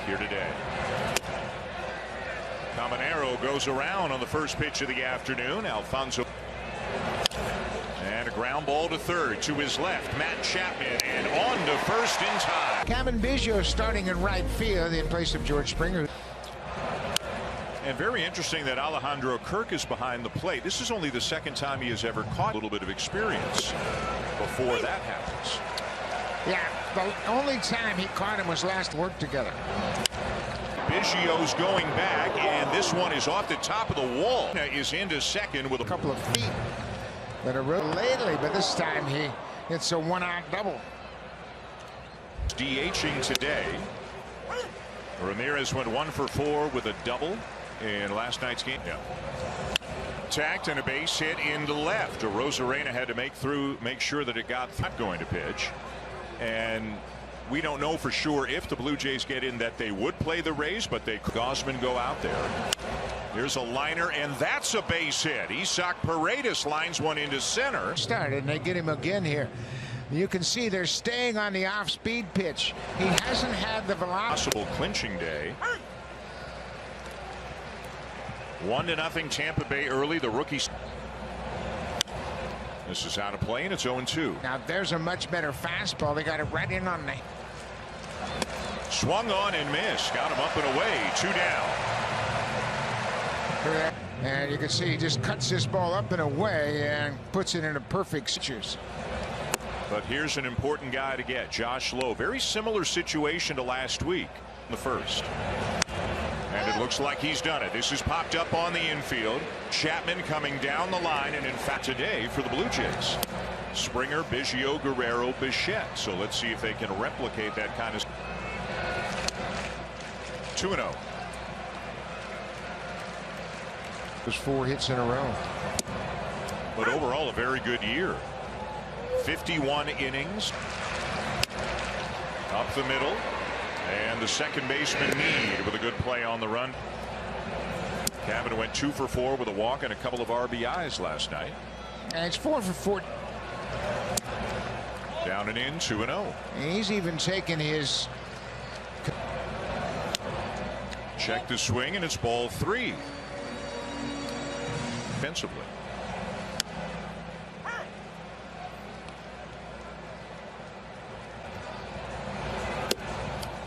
here today. Caminero goes around on the first pitch of the afternoon. Alfonso. And a ground ball to third to his left. Matt Chapman and on to first in time. Cameron Biggio starting in right field in place of George Springer. And very interesting that Alejandro Kirk is behind the plate. This is only the second time he has ever caught a little bit of experience before that happens. Yeah, the only time he caught him was last work together. Biggio's going back, and this one is off the top of the wall. Is into second with a couple of feet that are real lately, but this time it's a one-out double. DHing today. Ramirez went 1 for 4 with a double in last night's game. Yeah. Tacked and a base hit into left. Rosarena had to make sure that it got not going to pitch. And we don't know for sure if the Blue Jays get in that they would play the Rays, but they Gosman go out there. Here's a liner, and that's a base hit. Isaac Paredes lines one into center. Started, and they get him again here. You can see they're staying on the off-speed pitch. He hasn't had the velocity. Possible clinching day. 1-0 Tampa Bay early. The rookies. This is out of play, and it's 0-2. Now there's a much better fastball. They got it right in on the. Swung on and missed. Got him up and away. 2 down. And you can see he just cuts this ball up and away and puts it in a perfect situation. But here's an important guy to get. Josh Lowe. Very similar situation to last week in the first. And it looks like he's done it. This is popped up on the infield. Chapman coming down the line, and in fact today for the Blue Jays. Springer, Biggio, Guerrero, Bichette. So let's see if they can replicate that kind of. 2-0. There's 4 hits in a row. But overall a very good year. 51 innings. Up the middle. And the second baseman Need with a good play on the run. Cabot went 2 for 4 with a walk and a couple of RBIs last night. And it's 4 for 4. Down and in, 2-0. He's even taken his. Check the swing, and it's ball 3. Defensively.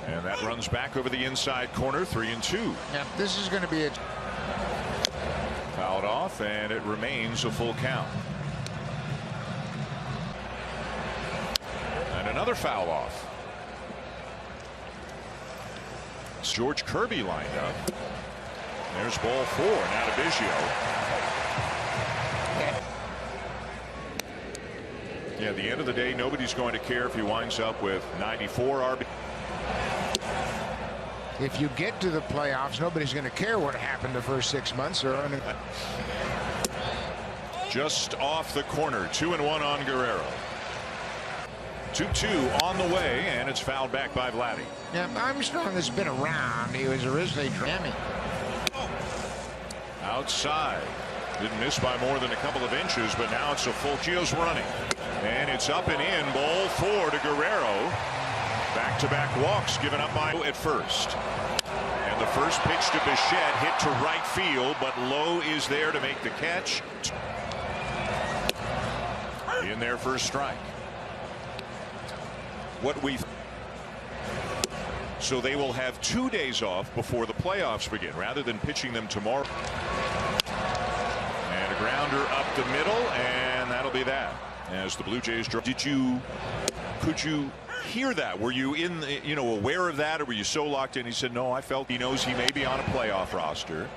And that runs back over the inside corner, 3-2. Yeah, this is going to be a. Fouled off, and it remains a full count. And another foul off. It's George Kirby lined up. There's ball 4. Now to Biggio. Yeah, at the end of the day, nobody's going to care if he winds up with 94 RBI. If you get to the playoffs, nobody's going to care what happened the first 6 months. Just off the corner, 2-1 on Guerrero. 2-2 on the way, and it's fouled back by Vladdy. Yeah, Armstrong has been around. He was originally Grammy. Outside. Didn't miss by more than a couple of inches, but now it's a full. Gio's running. And it's up and in. Ball 4 to Guerrero. Back-to-back walks given up by at first. And the first pitch to Bichette hit to right field, but Lowe is there to make the catch. In there for a strike. So they will have 2 days off before the playoffs begin, rather than pitching them tomorrow. And a grounder up the middle, and that'll be that. As the Blue Jays drop. Could you hear that? Were you aware of that, or were you so locked in? He said, no, I felt he knows he may be on a playoff roster.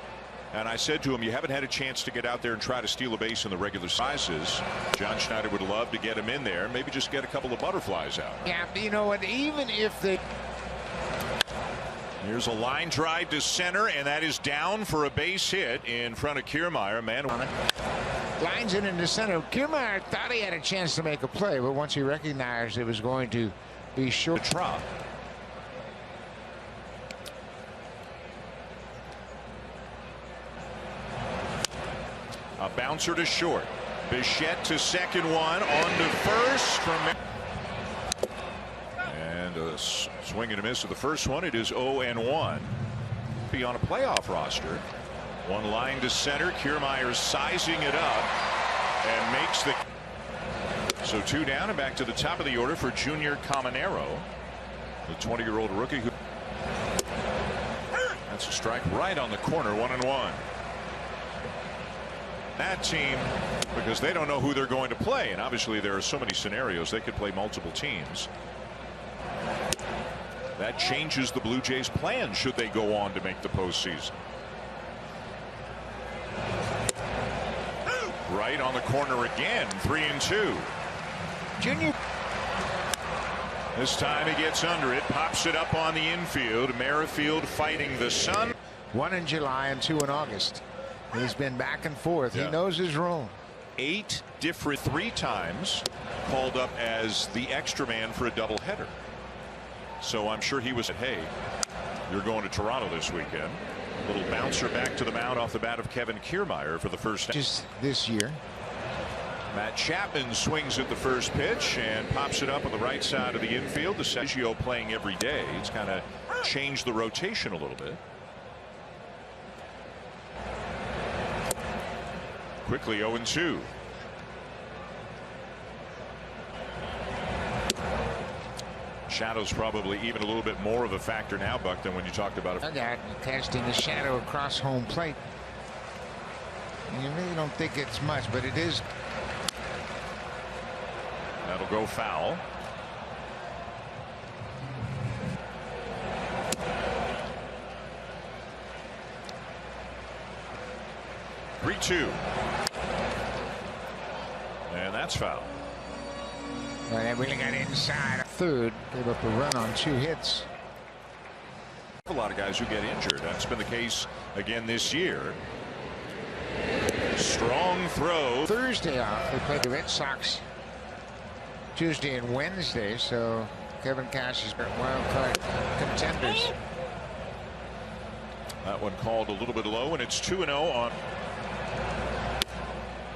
And I said to him, you haven't had a chance to get out there and try to steal a base in the regular sizes. John Schneider would love to get him in there, maybe just get a couple of butterflies out. Yeah, you know what, even if they. Here's a line drive to center, and that is down for a base hit in front of Kiermaier. Man on it. Lines it into center. Kiermaier thought he had a chance to make a play, but once he recognized it was going to be short. Trop. A bouncer to short. Bichette to second one, on to first from. And a swing and a miss to the first one. It is 0-1. Be on a playoff roster. One line to center. Kiermaier sizing it up and makes the. So 2 down and back to the top of the order for Junior Caminero, the 20-year-old rookie who. That's a strike right on the corner. 1-1. That team, because they don't know who they're going to play, and obviously there are so many scenarios they could play multiple teams. That changes the Blue Jays' plan should they go on to make the postseason. Right on the corner again. 3-2. Junior. This time he gets under it, pops it up on the infield. Merrifield fighting the sun. 1 in July and 2 in August. He's been back and forth. Yeah. He knows his role. 8 different, 3 times called up as the extra man for a doubleheader. So I'm sure he was at, hey, you're going to Toronto this weekend. Little bouncer back to the mound off the bat of Kevin Kiermaier for the first time. Just this year. Matt Chapman swings at the first pitch and pops it up on the right side of the infield. The Sergio playing every day. It's kind of changed the rotation a little bit. Quickly 0-2. Shadow's probably even a little bit more of a factor now, Buck, than when you talked about it. Dugout casting the shadow across home plate. You really don't think it's much, but it is. That'll go foul. Three-2. And that's foul. Well, they really got inside. Third, gave up a run on 2 hits. A lot of guys who get injured. That's been the case again this year. Strong throw. Thursday off. They played the Red Sox Tuesday and Wednesday, so Kevin Cash has got wild card contenders. That one called a little bit low, and it's 2-0 on.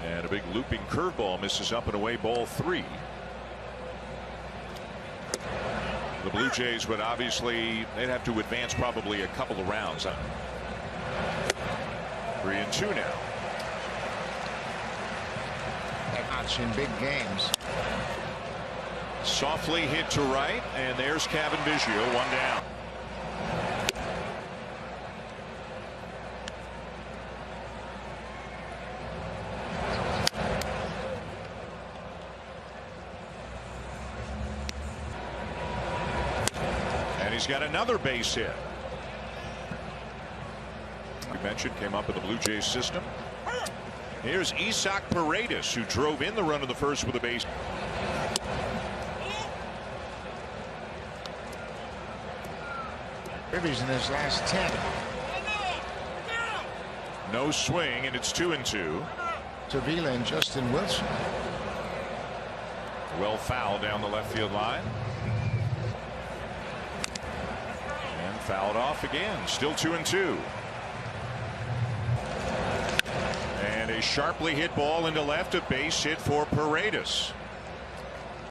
And a big looping curveball misses up and away, ball 3. The Blue Jays would obviously, they'd have to advance probably a couple of rounds. 3-2 now. Much in big games. Softly hit to right, and there's Cavan Biggio, 1 down. And he's got another base hit. We mentioned came up in the Blue Jays system. Here's Isaac Paredes, who drove in the run of the first with a base. Rivers in his last 10. No swing, and it's 2-2. Tavila and Justin Wilson. Well fouled down the left field line. And fouled off again. Still 2-2. And a sharply hit ball into left, a base hit for Paredes.